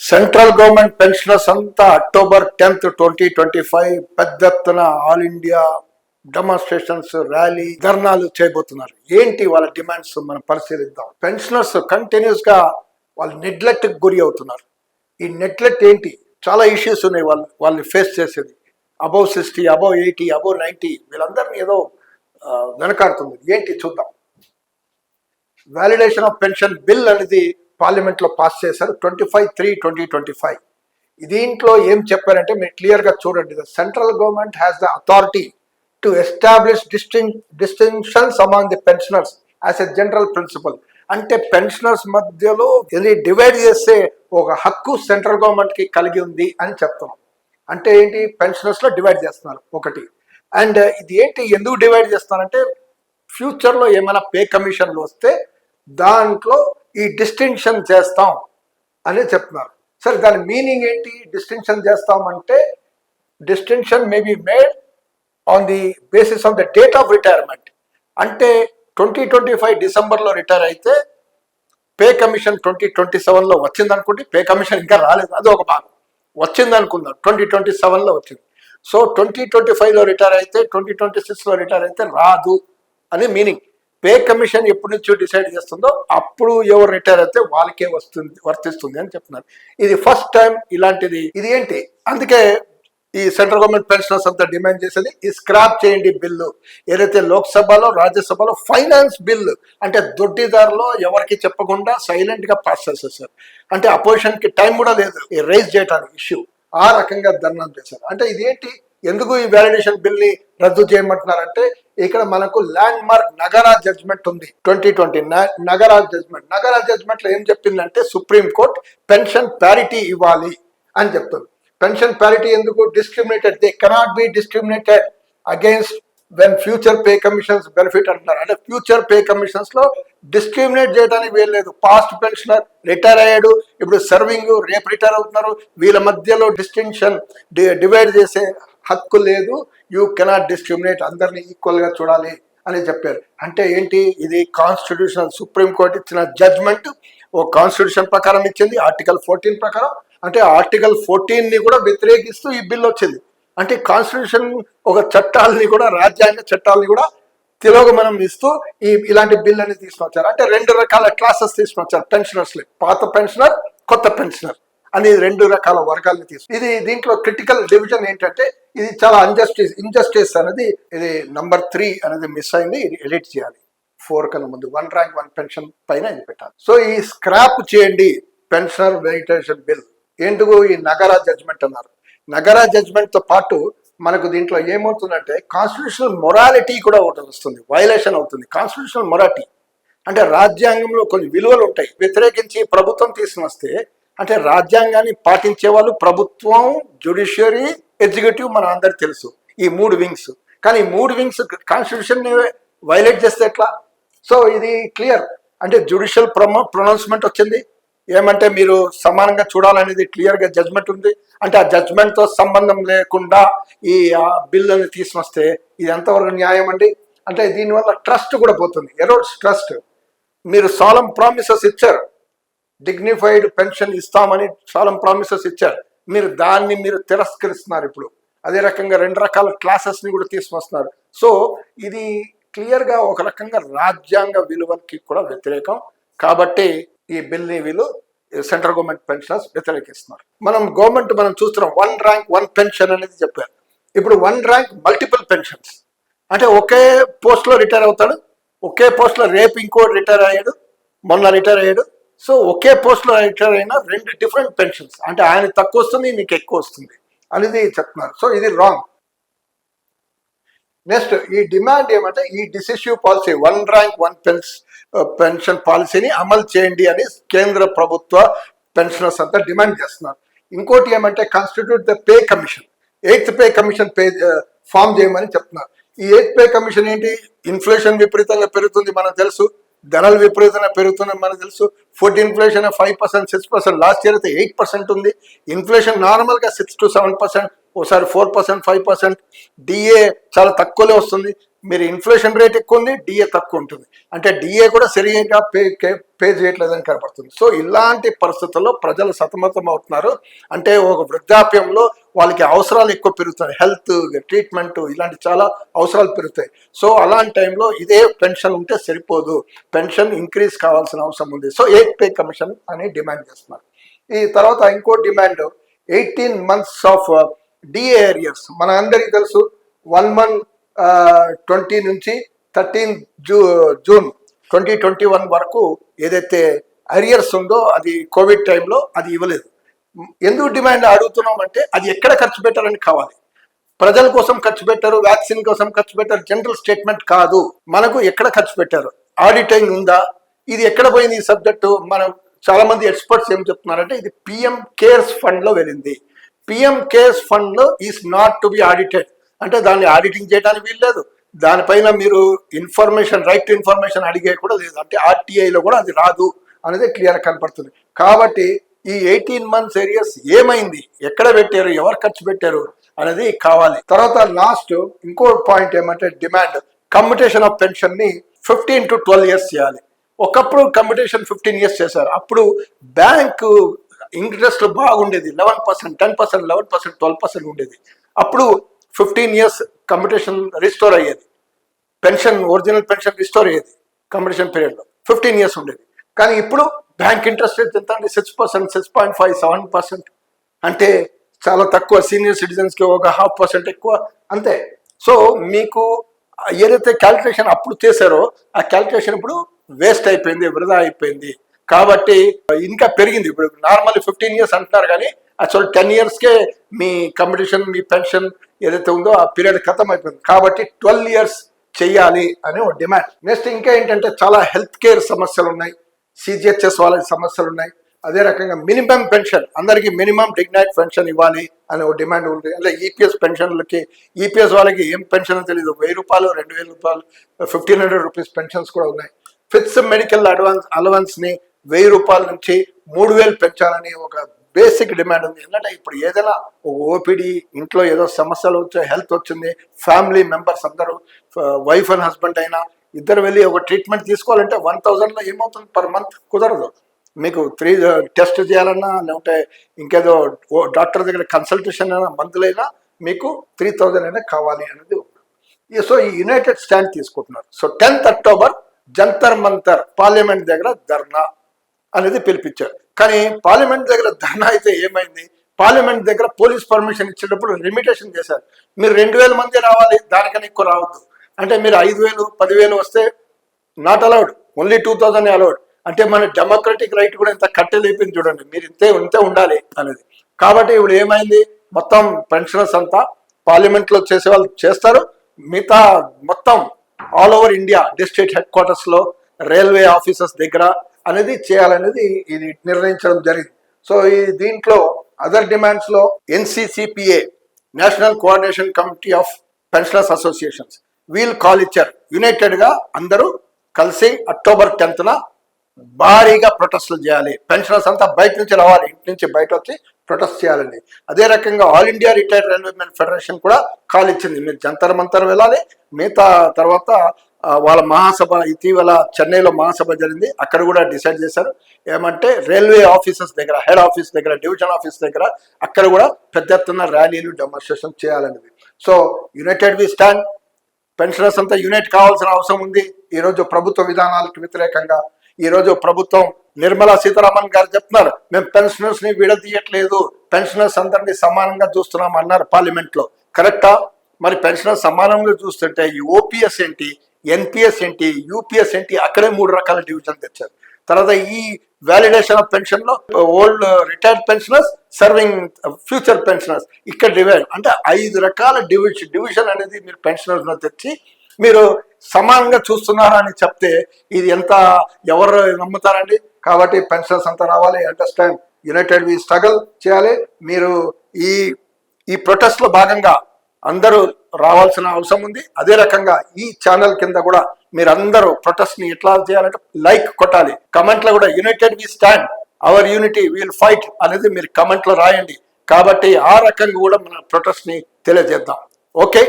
Central government pensioners అంతా October 10th 2025 పెద్ద ఎత్తున ఆల్ ఇండియా డెమాన్స్ట్రేషన్స్ ర్యాలీ ధర్నాలు చేయబోతున్నారు. ఏంటి వాళ్ళ డిమాండ్స్ మనం పరిశీలిద్దాం. పెన్షనర్స్ కంటిన్యూస్ గా వాళ్ళు నెగ్లెక్ట్ గురి అవుతున్నారు. ఈ నెగ్లెక్ట్ ఏంటి, చాలా ఇష్యూస్ ఉన్నాయి వాళ్ళని ఫేస్ చేసేది. అబౌవ్ 60, అబౌవ్ 80, అబౌవ్ 90 వీళ్ళందరినీ ఏదో వెనకాడుతుంది. ఏంటి చూద్దాం. వాలిడేషన్ ఆఫ్ పెన్షన్ బిల్ అనేది పార్లమెంట్ లో పాస్ చేశారు 25/3/2025. దీంట్లో ఏం చెప్పారంటే మీరు క్లియర్ గా చూడండి. The central government has the authority to establish distinctions among the pensioners as a general principal. అంటే పెన్షనర్స్ మధ్యలో ఇది డివైడ్ చేసే ఒక హక్కు సెంట్రల్ గవర్నమెంట్ కి కలిగి ఉంది అని చెప్తున్నాం. అంటే ఏంటి, పెన్షనర్స్ లో డివైడ్ చేస్తున్నారు ఒకటి. అండ్ ఇది ఏంటి, ఎందుకు డివైడ్ చేస్తున్నారంటే ఫ్యూచర్ లో ఏమైనా పే కమిషన్లు వస్తే దాంట్లో ఈ డిస్టింక్షన్ చేస్తాం అని చెప్తున్నారు. సరే, దాని మీనింగ్ ఏంటి? డిస్టింక్షన్ చేస్తాం అంటే distinction may be made on the basis of the date of retirement. అంటే 2025 డిసెంబర్లో రిటైర్ అయితే పే కమిషన్ 2027లో వచ్చింది అనుకోండి. పే కమిషన్ ఇంకా రాలేదు, అది ఒక భాగం. వచ్చింది అనుకుందాం, 2027లో వచ్చింది. సో 2025లో రిటైర్ అయితే 2026లో రిటైర్ అయితే రాదు అని మీనింగ్. పే కమిషన్ ఎప్పటి నుంచో డిసైడ్ చేస్తుందో అప్పుడు ఎవరు రిటైర్ అయితే వాళ్ళకే వర్తిస్తుంది అని చెప్తున్నారు. ఇది ఫస్ట్ టైం ఇలాంటిది. ఇది ఏంటి, అందుకే ఈ సెంట్రల్ గవర్నమెంట్ పెన్షనర్స్ అంతా డిమాండ్ చేసేది ఈ స్క్రాప్ చేయండి బిల్లు. ఏదైతే లోక్సభలో రాజ్యసభలో ఫైనాన్స్ బిల్లు అంటే దొడ్డిదారులో ఎవరికి చెప్పకుండా సైలెంట్ గా పాస్ చేసేసారు. అంటే అపోజిషన్ కి టైం కూడా లేదు ఈ రైజ్ చేయడానికి ఇష్యూ. ఆ రకంగా ధర్నాలు చేశారు. అంటే ఇదేంటి, ఎందుకు ఈ వ్యాలిడేషన్ బిల్ ని రద్దు చేయమంటున్నారంటే ఇక్కడ మనకు ల్యాండ్ మార్క్ నగరా జడ్జ్మెంట్ ఉంది 2020 నగరా జడ్జ్మెంట్. నగరా జడ్జ్మెంట్ లో ఏం చెప్పిందంటే సుప్రీం కోర్ట్ పెన్షన్ ప్యారిటీ ఇవ్వాలి అని చెప్తుంది. పెన్షన్ ప్యారిటీ ఎందుకు? Discriminated, they cannot be discriminated against when future pay commissions benefit అంటున్నారు. అంటే ఫ్యూచర్ పే కమిషన్స్ లో డిస్క్రిమినేట్ చేయడానికి వీల్లేదు. పాస్ట్ పెన్షనర్ రిటైర్ అయ్యాడు, ఇప్పుడు సర్వింగ్, రేపు రిటైర్ అవుతున్నారు, వీళ్ళ మధ్యలో డిస్టింక్షన్ డివైడ్ చేసే హక్కు లేదు. యూ కెనాట్ డిస్క్రిమినేట్, అందరినీ ఈక్వల్ గా చూడాలి అని చెప్పారు. అంటే ఏంటి, ఇది కాన్స్టిట్యూషనల్ సుప్రీం కోర్ట్ ఇచ్చిన జడ్జ్మెంట్ ఓ కాన్స్టిట్యూషన్ ప్రకారం ఇచ్చింది, ఆర్టికల్ 14 ప్రకారం. అంటే ఆర్టికల్ 14 ని కూడా వ్యతిరేకిస్తూ ఈ బిల్ వచ్చింది. అంటే కాన్స్టిట్యూషన్ ఒక చట్టాలని కూడా, రాజ్యాంగ చట్టాలని కూడా తిరోగమనం ఇస్తూ ఇలాంటి బిల్ అని తీసుకొచ్చారు. అంటే 2 రకాల క్లాసెస్ తీసుకొచ్చారు పెన్షనర్స్. పాత పెన్షనర్, కొత్త పెన్షనర్ అని 2 రకాల వర్గాలను ఇది దీంట్లో క్రిటికల్ డివిజన్ ఏంటంటే ఇది చాలా ఇంజస్టిస్ అనేది, ఇది నంబర్ 3 అనేది మిస్ అయింది. ఇది ఎడిట్ చేయాలి 4 కన్నా ముందు. 1 ర్యాంక్ 1 పెన్షన్ పైన ఇది పెట్టాలి. సో ఈ స్క్రాప్ చేయండి పెన్షనర్ వెరిటేషన్ బిల్. ఎందుకు ఈ నగరా జడ్జ్మెంట్ అన్నారు. నగరా జడ్జ్మెంట్ తో పాటు మనకు దీంట్లో ఏమవుతుందంటే కాన్స్టిట్యూషనల్ మొరాలిటీ కూడా ఒకటి వస్తుంది, వైలేషన్ అవుతుంది. కాన్స్టిట్యూషనల్ మొరాలిటీ అంటే రాజ్యాంగంలో కొన్ని విలువలు ఉంటాయి, వ్యతిరేకించి ప్రభుత్వం తీసుకొస్తే అంటే రాజ్యాంగాన్ని పాటించే వాళ్ళు ప్రభుత్వం, జ్యుడిషియరీ, ఎగ్జిక్యూటివ్ మన అందరికి తెలుసు, ఈ 3 వింగ్స్. కానీ ఈ 3 వింగ్స్ కాన్స్టిట్యూషన్ వైలేట్ చేస్తే ఎట్లా? సో ఇది క్లియర్. అంటే జ్యుడిషియల్ ప్రొనౌన్స్మెంట్ వచ్చింది, ఏమంటే మీరు సమానంగా చూడాలనేది క్లియర్ గా జడ్జ్మెంట్ ఉంది. అంటే ఆ జడ్జ్మెంట్ తో సంబంధం లేకుండా ఈ బిల్లుని తీసుకొస్తే ఇది ఎంతవరకు న్యాయం అండి? అంటే దీనివల్ల ట్రస్ట్ కూడా పోతుంది, ఎరోడ్స్ ట్రస్ట్. మీరు సాలమ్ ప్రామిసెస్ ఇచ్చారు, డిగ్నిఫైడ్ పెన్షన్ ఇస్తామని సాలమ్ ప్రామిసెస్ ఇచ్చారు, దాన్ని మీరు తిరస్కరిస్తున్నారు ఇప్పుడు. అదే రకంగా 2 రకాల క్లాసెస్ ని కూడా తీసుకొస్తున్నారు. సో ఇది క్లియర్ గా ఒక రకంగా రాజ్యాంగ విలువలకి కూడా వ్యతిరేకం. కాబట్టి ఈ బిల్ ని వీళ్ళు సెంట్రల్ గవర్నమెంట్ పెన్షనర్స్ వ్యతిరేకిస్తున్నారు. మనం చూస్తున్నాం 1 ర్యాంక్ 1 పెన్షన్ అనేది చెప్పారు. ఇప్పుడు 1 ర్యాంక్ మల్టిపుల్ పెన్షన్స్ అంటే ఒకే పోస్ట్ లో రిటైర్ అవుతాడు, ఒకే పోస్ట్ లో రేపు ఇంకోటి రిటైర్ అయ్యాడు, మొన్న రిటైర్ అయ్యాడు. సో ఒకే పోస్ట్ లో రిటైర్ అయినా 2 డిఫరెంట్ పెన్షన్స్, అంటే ఆయన తక్కువ వస్తుంది, నీకు ఎక్కువ వస్తుంది అనేది చెప్తున్నారు. సో ఇది రాంగ్. నెక్స్ట్ ఈ డిమాండ్ ఏమంటే ఈ డిసిసివ్ పాలసీ 1 ర్యాంక్ 1 పెన్షన్ పాలసీని అమలు చేయండి అని కేంద్ర ప్రభుత్వ పెన్షనర్స్ అంతా డిమాండ్ చేస్తున్నారు. ఇంకోటి ఏమంటే constitute the pay commission, 8th pay commission form చేయమని చెప్తున్నారు. ఈ 8th పే కమిషన్ ఏంటి? ఇన్ఫ్లేషన్ విపరీతంగా పెరుగుతుంది మనకు తెలుసు, ధరలు విపరీతంగా పెరుగుతున్నాయి మనకు తెలుసు. ఫుడ్ ఇన్ఫ్లేషన్ 5%, 6%, లాస్ట్ ఇయర్ అయితే 8% ఉంది. ఇన్ఫ్లేషన్ నార్మల్గా 6 to 7%, ఒకసారి 4%, 5%. డిఏ చాలా తక్కువలో వస్తుంది. మీరు ఇన్ఫ్లేషన్ రేట్ ఎక్కువ ఉంది, డిఏ తక్కువ ఉంటుంది. అంటే డిఏ కూడా సరిగ్గా పే చేయట్లేదని కనపడుతుంది. సో ఇలాంటి పరిస్థితుల్లో ప్రజలు సతమతం అవుతున్నారు. అంటే ఒక వృద్ధాప్యంలో వాళ్ళకి అవసరాలు ఎక్కువ పెరుగుతాయి, హెల్త్ ట్రీట్మెంట్ ఇలాంటి చాలా అవసరాలు పెరుగుతాయి. సో అలాంటి టైంలో ఇదే పెన్షన్ ఉంటే సరిపోదు, పెన్షన్ ఇంక్రీజ్ కావాల్సిన అవసరం ఉంది. సో 8 పే కమిషన్ అని డిమాండ్ చేస్తున్నారు. ఈ తర్వాత ఇంకో demand 18 months of DA arrears. మన అందరికీ తెలుసు 1/1/20 నుంచి 13 జూన్ 2021 వరకు ఏదైతే అరియర్స్ ఉందో అది కోవిడ్ టైంలో అది ఇవ్వలేదు. ఎందుకు డిమాండ్ అడుగుతున్నాం అంటే అది ఎక్కడ ఖర్చు పెట్టారని కావాలి. ప్రజల కోసం ఖర్చు పెట్టారు, వ్యాక్సిన్ కోసం ఖర్చు పెట్టారు, జనరల్ స్టేట్మెంట్ కాదు. మనకు ఎక్కడ ఖర్చు పెట్టారు, ఆడిటింగ్ ఉందా, ఇది ఎక్కడ పోయింది ఈ సబ్జెక్టు. మనం చాలా మంది ఎక్స్పర్ట్స్ ఏం చెప్తున్నారంటే ఇది పిఎం కేర్స్ ఫండ్ లో వెళ్ళింది. పిఎం కేర్స్ ఫండ్ లో is not to be audited, అంటే దాన్ని ఆడిటింగ్ చేయడానికి వీల్లేదు. దానిపైన మీరు ఇన్ఫర్మేషన్, రైట్ టు ఇన్ఫర్మేషన్ అడిగే కూడా లేదు. అంటే ఆర్టీఐలో కూడా అది రాదు అనేది క్లియర్ కనపడుతుంది. కాబట్టి ఈ 18 months ఏరియాస్ ఏమైంది, ఎక్కడ పెట్టారు, ఎవరు ఖర్చు పెట్టారు అనేది కావాలి. తర్వాత లాస్ట్ ఇంకో పాయింట్ ఏమంటే డిమాండ్ కమ్యుటేషన్ ఆఫ్ పెన్షన్ ని 15 to 12 years చేయాలి. ఒకప్పుడు కమ్యుటేషన్ 15 years చేశారు. అప్పుడు బ్యాంకు ఇంట్రెస్ట్ బాగుండేది, 11%, 10%, 11%, 12% ఉండేది. అప్పుడు 15 years కమ్యుటేషన్ రిస్టోర్ అయ్యేది, పెన్షన్ ఒరిజినల్ పెన్షన్ రిస్టోర్ అయ్యేది కమ్యుటేషన్ పీరియడ్లో 15 years ఉండేది. కానీ ఇప్పుడు బ్యాంక్ ఇంట్రెస్ట్ రేట్ ఎంత అండి, 6%, 6.5, 7%. అంటే చాలా తక్కువ. సీనియర్ సిటిజన్స్కి ఒక 0.5% ఎక్కువ అంతే. సో మీకు ఏదైతే క్యాల్కులేషన్ అప్పుడు చేశారో ఆ క్యాల్కులేషన్ ఇప్పుడు వేస్ట్ అయిపోయింది, వృధా అయిపోయింది. కాబట్టి ఇంకా పెరిగింది. ఇప్పుడు నార్మల్ 15 years అంటున్నారు, కానీ యాక్చువల్ 10 yearsకే మీ కమ్యూనిషన్, మీ పెన్షన్ ఏదైతే ఉందో ఆ పీరియడ్ ఖతం అయిపోయింది. కాబట్టి 12 years చెయ్యాలి అని ఒక డిమాండ్. నెక్స్ట్ ఇంకా ఏంటంటే చాలా హెల్త్ కేర్ సమస్యలు ఉన్నాయి, సిజిహెచ్ఎస్ వాళ్ళకి సమస్యలు ఉన్నాయి. అదే రకంగా మినిమం పెన్షన్, అందరికీ మినిమం డిగ్నైట్ పెన్షన్ ఇవ్వాలి అనే ఒక డిమాండ్ ఉంది. అంటే ఈపీఎస్ పెన్షన్లకి, ఈపీఎస్ వాళ్ళకి ఏం పెన్షన్ తెలియదు, 1000 రూపాయలు, 2000 రూపాయలు, 1500 rupees పెన్షన్స్ కూడా ఉన్నాయి. ఫిక్స్ మెడికల్ అలవెన్స్ ని 1000 రూపాయల నుంచి 3000 పెంచాలని ఒక బేసిక్ డిమాండ్ ఉంది. ఎందుకంటే ఇప్పుడు ఏదైనా ఓపీడీ, ఇంట్లో ఏదో సమస్యలు వచ్చాయి, హెల్త్ వచ్చింది, ఫ్యామిలీ మెంబర్స్ అందరూ వైఫ్ అండ్ హస్బెండ్ అయినా ఇద్దరు వెళ్ళి ఒక ట్రీట్మెంట్ తీసుకోవాలంటే 1000లో ఏమవుతుంది పర్ మంత్, కుదరదు. మీకు 3 టెస్ట్ చేయాలన్నా, లేకుంటే ఇంకేదో డాక్టర్ దగ్గర కన్సల్టేషన్ అయినా, మందులైనా మీకు 3000 అయినా కావాలి అనేది ఉంది. సో ఈ యునైటెడ్ స్టాండ్ తీసుకుంటున్నారు. So 10th October Jantar Mantar parliament దగ్గర ధర్నా అనేది పిలిపించారు. కానీ పార్లమెంట్ దగ్గర ధర్నా అయితే ఏమైంది, పార్లమెంట్ దగ్గర పోలీస్ పర్మిషన్ ఇచ్చేటప్పుడు లిమిటేషన్ చేశారు. మీరు 2000 మంది రావాలి, దానికన్నా ఎక్కువ రావద్దు. అంటే మీరు 5000, 10,000 వస్తే నాట్ అలౌడ్, ఓన్లీ 2000 అలౌడ్. అంటే మన డెమోక్రటిక్ రైట్ కూడా ఇంత కట్టెలైపోయింది చూడండి, మీరు ఇంతే ఉండాలి అనేది. కాబట్టి ఇప్పుడు ఏమైంది, మొత్తం పెన్షనర్స్ అంతా పార్లమెంట్లో చేసే వాళ్ళు చేస్తారు, మిగతా మొత్తం all over India district head quarters లో, రైల్వే ఆఫీసర్స్ దగ్గర అనేది చేయాలనేది ఇది నిర్ణయించడం జరిగింది. సో ఈ దీంట్లో అదర్ డిమాండ్స్ లో NCCPA, national coordination committee of pensioners associations, వీళ్ళు కాల్ ఇచ్చారు. యునైటెడ్ గా అందరూ కలిసి October 10th భారీగా ప్రొటెస్ట్లు చేయాలి. పెన్షనర్స్ అంతా బయట నుంచి రావాలి, ఇంటి నుంచి బయట వచ్చి ప్రొటెస్ట్ చేయాలండి. అదే రకంగా all India retired railwaymen federation కూడా కాల్ ఇచ్చింది, మీరు జంతర్ మంతర్ వెళ్ళాలి. మిగతా తర్వాత వాళ్ళ మహాసభ ఇటీవల చెన్నైలో మహాసభ జరిగింది, అక్కడ కూడా డిసైడ్ చేశారు ఏమంటే రైల్వే ఆఫీసెస్ దగ్గర, హెడ్ ఆఫీస్ దగ్గర, డివిజన్ ఆఫీస్ దగ్గర అక్కడ కూడా పెద్ద ఎత్తున ర్యాలీలు, డెమాన్స్ట్రేషన్ చేయాలనేది. So united we stand, pensioners అంతా యూనైట్ కావాల్సిన అవసరం ఉంది. ఈరోజు ప్రభుత్వ విధానాలకు వ్యతిరేకంగా ఈరోజు ప్రభుత్వం, నిర్మలా సీతారామన్ గారు చెప్తున్నారు, మేము పెన్షనర్స్ ని విడదీయట్లేదు, పెన్షనర్స్ అందరినీ సమానంగా చూస్తున్నాం అన్నారు పార్లమెంట్ లో. కరెక్టా? మరి పెన్షనర్స్ సమానంగా చూస్తుంటే ఈ ఓపీఎస్ ఏంటి, ఎన్పిఎస్ ఏంటి, యూపీఎస్ ఏంటి, అక్కడే 3 రకాల డివిజన్ తెచ్చారు. తర్వాత ఈ వ్యాలిడేషన్ ఆఫ్ పెన్షన్ లో old retired pensioners, serving future pensioners, ఇక్కడ డివైడ్ అంటే 5 రకాల డివిజన్ అనేది మీరు పెన్షనర్స్ లో తెచ్చి మీరు సమానంగా చూస్తున్నారా అని చెప్తే ఇది ఎంత, ఎవరు నమ్ముతారండి? కాబట్టి పెన్షనర్స్ అంతా రావాలి. అండర్స్టాండ్, యునైటెడ్ వి స్ట్రగల్ చేయాలి. మీరు ఈ ప్రొటెస్ట్ లో భాగంగా అందరూ రావాల్సిన అవసరం ఉంది. అదే రకంగా ఈ ఛానల్ కింద కూడా మీరందరూ ప్రొటెస్ట్ ని ఎట్లా చేయాలంటే లైక్ కొట్టాలి. కమెంట్ లో కూడా united we stand, our unity will fight అనేది మీరు కమెంట్ లో రాయండి. కాబట్టి ఆ రకంగా కూడా మన ప్రొటెస్ట్ ని తెలియజేద్దాం. ఓకే.